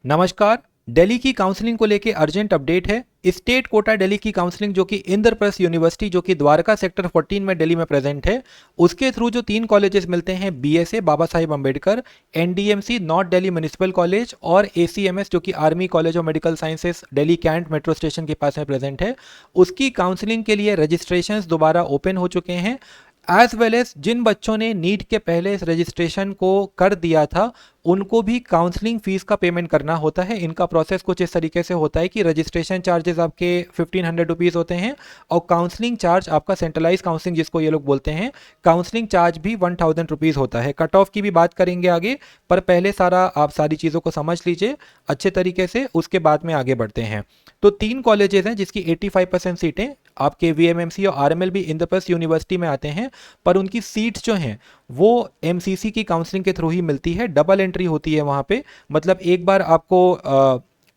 नमस्कार। दिल्ली की काउंसलिंग को लेकर अर्जेंट अपडेट है। स्टेट कोटा दिल्ली की काउंसलिंग जो कि इंद्रप्रस्थ यूनिवर्सिटी जो कि द्वारका सेक्टर 14 में दिल्ली में प्रेजेंट है, उसके थ्रू जो 3 कॉलेजेस मिलते हैं, BSA Baba Sahib Ambedkar, NDMC north Delhi municipal college और एसीएमएस जो कि army college of medical sciences Delhi cantt metro station के पास में प्रेजेंट है, उसकी काउंसलिंग के लिए रजिस्ट्रेशन दोबारा ओपन हो चुके हैं। एज वेल एज जिन बच्चों ने नीट के पहले इस रजिस्ट्रेशन को कर दिया था, उनको भी काउंसलिंग फीस का पेमेंट करना होता है। इनका प्रोसेस कुछ इस तरीके से होता है कि रजिस्ट्रेशन चार्जेस आपके 1500 रुपीज़ होते हैं और काउंसलिंग चार्ज आपका सेंट्रलाइज काउंसलिंग जिसको ये लोग बोलते हैं, काउंसलिंग चार्ज भी 1000 रुपीज़ होता है। कट ऑफ की भी बात करेंगे आगे, पर पहले आप सारी चीज़ों को समझ लीजिए अच्छे तरीके से, उसके बाद में आगे बढ़ते हैं। तो 3 कॉलेजेस हैं जिसकी 85% सीटें आपके वीएमएमसी और आरएमएल भी इंद्रप्रस्थ यूनिवर्सिटी में आते हैं, पर उनकी सीट्स जो हैं वो एमसीसी की काउंसलिंग के थ्रू ही मिलती है। डबल एंट्री होती है वहाँ पे, मतलब एक बार आपको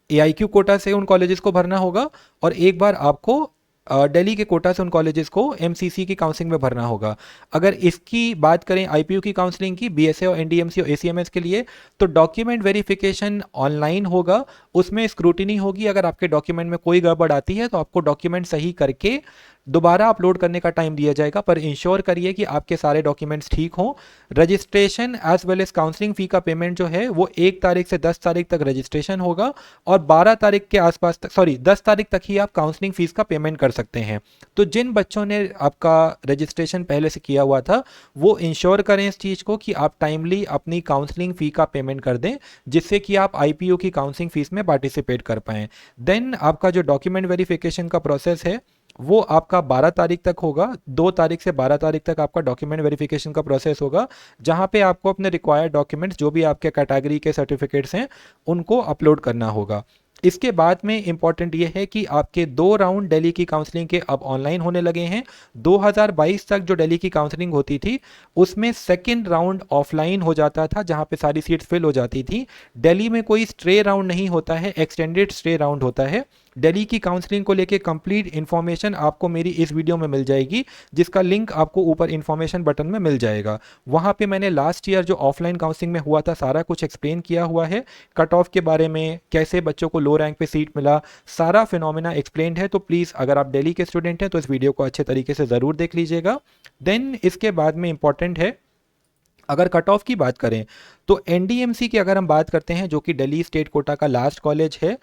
एआईक्यू कोटा से उन कॉलेजेस को भरना होगा और एक बार आपको दिल्ली के कोटा से उन कॉलेजेस को एमसीसी की काउंसलिंग में भरना होगा। अगर इसकी बात करें आईपीयू की काउंसलिंग की, बीएसए और एनडीएमसी और एसीएमएस के लिए, तो डॉक्यूमेंट वेरिफिकेशन ऑनलाइन होगा, उसमें स्क्रूटिनी होगी। अगर आपके डॉक्यूमेंट में कोई गड़बड़ आती है तो आपको डॉक्यूमेंट सही करके दोबारा अपलोड करने का टाइम दिया जाएगा, पर इंश्योर करिए कि आपके सारे डॉक्यूमेंट्स ठीक हों। Registration as well as counselling fee का पेमेंट जो है वो 1 तारीख से 10 तारीख तक रजिस्ट्रेशन होगा और 12 तारीख के आसपास तक, 10 तारीख तक ही आप काउंसलिंग फ़ीस का पेमेंट कर सकते हैं। तो जिन बच्चों ने आपका रजिस्ट्रेशन पहले से किया हुआ था, वो इंश्योर करें इस चीज़ को कि आप टाइमली अपनी काउंसलिंग फ़ी का पेमेंट कर दें, जिससे कि आप आईपीयू की काउंसलिंग फ़ीस में पार्टिसिपेट कर पाएँ। देन आपका जो डॉक्यूमेंट वेरिफिकेशन का प्रोसेस है वो आपका 12 तारीख तक होगा। 2 तारीख से 12 तारीख तक आपका डॉक्यूमेंट वेरिफिकेशन का प्रोसेस होगा, जहां पे आपको अपने रिक्वायर्ड डॉक्यूमेंट्स जो भी आपके कैटेगरी के सर्टिफिकेट्स हैं उनको अपलोड करना होगा। इसके बाद में इंपॉर्टेंट ये है कि आपके 2 राउंड दिल्ली की काउंसलिंग के अब ऑनलाइन होने लगे हैं। 2022 तक जो दिल्ली की काउंसलिंग होती थी उसमें सेकेंड राउंड ऑफलाइन हो जाता था, जहां पे सारी सीट्स फिल हो जाती थी। दिल्ली में कोई स्ट्रे राउंड नहीं होता है, एक्सटेंडेड स्ट्रे राउंड होता है। दिल्ली की काउंसलिंग को लेके कंप्लीट इन्फॉर्मेशन आपको मेरी इस वीडियो में मिल जाएगी, जिसका लिंक आपको ऊपर इन्फॉर्मेशन बटन में मिल जाएगा। वहाँ पे मैंने लास्ट ईयर जो ऑफलाइन काउंसलिंग में हुआ था सारा कुछ एक्सप्लेन किया हुआ है, कट ऑफ के बारे में, कैसे बच्चों को लो रैंक पे सीट मिला, सारा फिनोमिना एक्सप्लेन है। तो प्लीज़ अगर आप दिल्ली के स्टूडेंट हैं तो इस वीडियो को अच्छे तरीके से ज़रूर देख लीजिएगा। देन इसके बाद में इंपॉर्टेंट है, अगर कट ऑफ की बात करें तो एनडीएमसी की अगर हम बात करते हैं, जो कि दिल्ली स्टेट कोटा का लास्ट कॉलेज है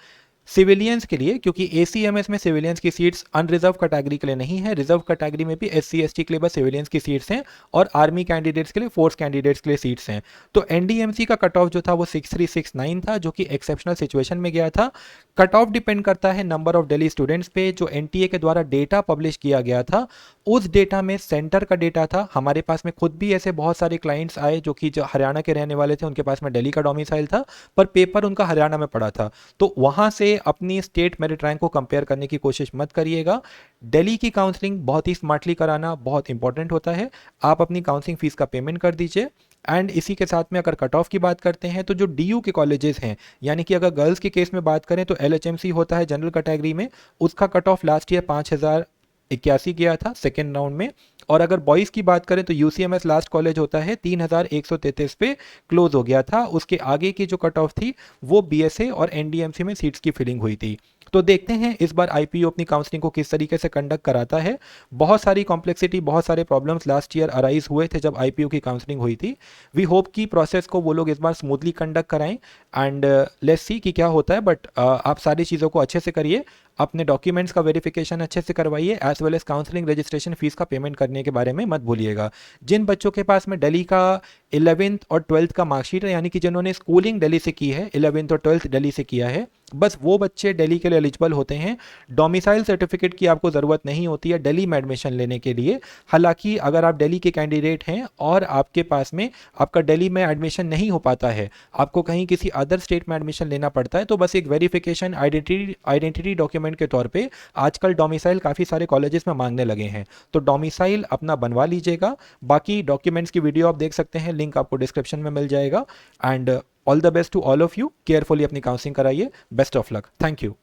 सिविलियंस के लिए, क्योंकि एसीएमएस में सिविलियंस की सीट्स अनरिजर्व कैटेगरी के लिए नहीं है, रिजर्व कैटेगरी में भी एससी एसटी के लिए बस सिविलियंस की सीट्स हैं और आर्मी कैंडिडेट्स के लिए, फोर्स कैंडिडेट्स के लिए सीट्स हैं। तो एनडीएमसी का कट ऑफ जो था वो 6369 था, जो कि एक्सेप्शनल सिचुएशन में गया था। कट ऑफ डिपेंड करता है नंबर ऑफ दिल्ली स्टूडेंट्स पे। जो एनटीए के द्वारा डेटा पब्लिश किया गया था, उस डेटा में सेंटर का डेटा था। हमारे पास में खुद भी ऐसे बहुत सारे क्लाइंट्स आए जो कि जो हरियाणा के रहने वाले थे, उनके पास में दिल्ली का डोमिसाइल था, पर पेपर उनका हरियाणा में पड़ा था। तो वहां से अपनी स्टेट मेरिट रैंक को कंपेयर करने की कोशिश मत करिएगा। दिल्ली की काउंसलिंग बहुत ही स्मार्टली कराना बहुत इंपॉर्टेंट होता है। आप अपनी काउंसलिंग फीस का पेमेंट कर दीजिए। एंड इसी के साथ में अगर कट ऑफ की बात करते हैं तो जो डीयू के कॉलेजेस हैं, यानी कि अगर गर्ल्स के केस में बात करें तो एलएचएमसी होता है जनरल कैटेगरी में, उसका कट ऑफ लास्ट ईयर 5081 गया था सेकेंड राउंड में। और अगर बॉयज़ की बात करें तो यूसीएमएस लास्ट कॉलेज होता है 3133 पे क्लोज हो गया था। उसके आगे की जो कट ऑफ थी वो बीएसए और एनडीएमसी में सीट्स की फिलिंग हुई थी। तो देखते हैं इस बार आईपीयू अपनी काउंसलिंग को किस तरीके से कंडक्ट कराता है। बहुत सारी कॉम्प्लेक्सिटी, बहुत सारे प्रॉब्लम्स लास्ट ईयर अराइज हुए थे जब आईपीयू की काउंसलिंग हुई थी। वी होप कि प्रोसेस को वो लोग इस बार स्मूथली कंडक्ट कराएं एंड लेट्स सी कि क्या होता है। बट आप सारी चीज़ों को अच्छे से करिए, अपने डॉक्यूमेंट्स का वेरिफिकेशन अच्छे से करवाइए, as well as counselling registration fees का पेमेंट करने के बारे में मत भूलिएगा। जिन बच्चों के पास में दिल्ली का 11th और 12th का मार्कशीट है, यानी कि जिन्होंने स्कूलिंग दिल्ली से की है, 11th और 12th दिल्ली से किया है, बस वो बच्चे दिल्ली के लिए एलिजिबल होते हैं। डोमिसाइल सर्टिफिकेट की आपको ज़रूरत नहीं होती है दिल्ली में एडमिशन लेने के लिए। हालांकि अगर आप दिल्ली के कैंडिडेट हैं और आपके पास में आपका दिल्ली में एडमिशन नहीं हो पाता है, आपको कहीं किसी अदर स्टेट में एडमिशन लेना पड़ता है, तो बस एक वेरिफिकेशन आइडेंटिटी डॉक्यूमेंट के तौर पे आजकल डोमिसाइल काफ़ी सारे कॉलेजेस में मांगने लगे हैं। तो डोमिसाइल अपना बनवा लीजिएगा। बाकी डॉक्यूमेंट्स की वीडियो आप देख सकते हैं, लिंक आपको डिस्क्रिप्शन में मिल जाएगा। And all the best to all of you. Carefully अपनी काउंसलिंग कराइए। Best of luck. Thank you.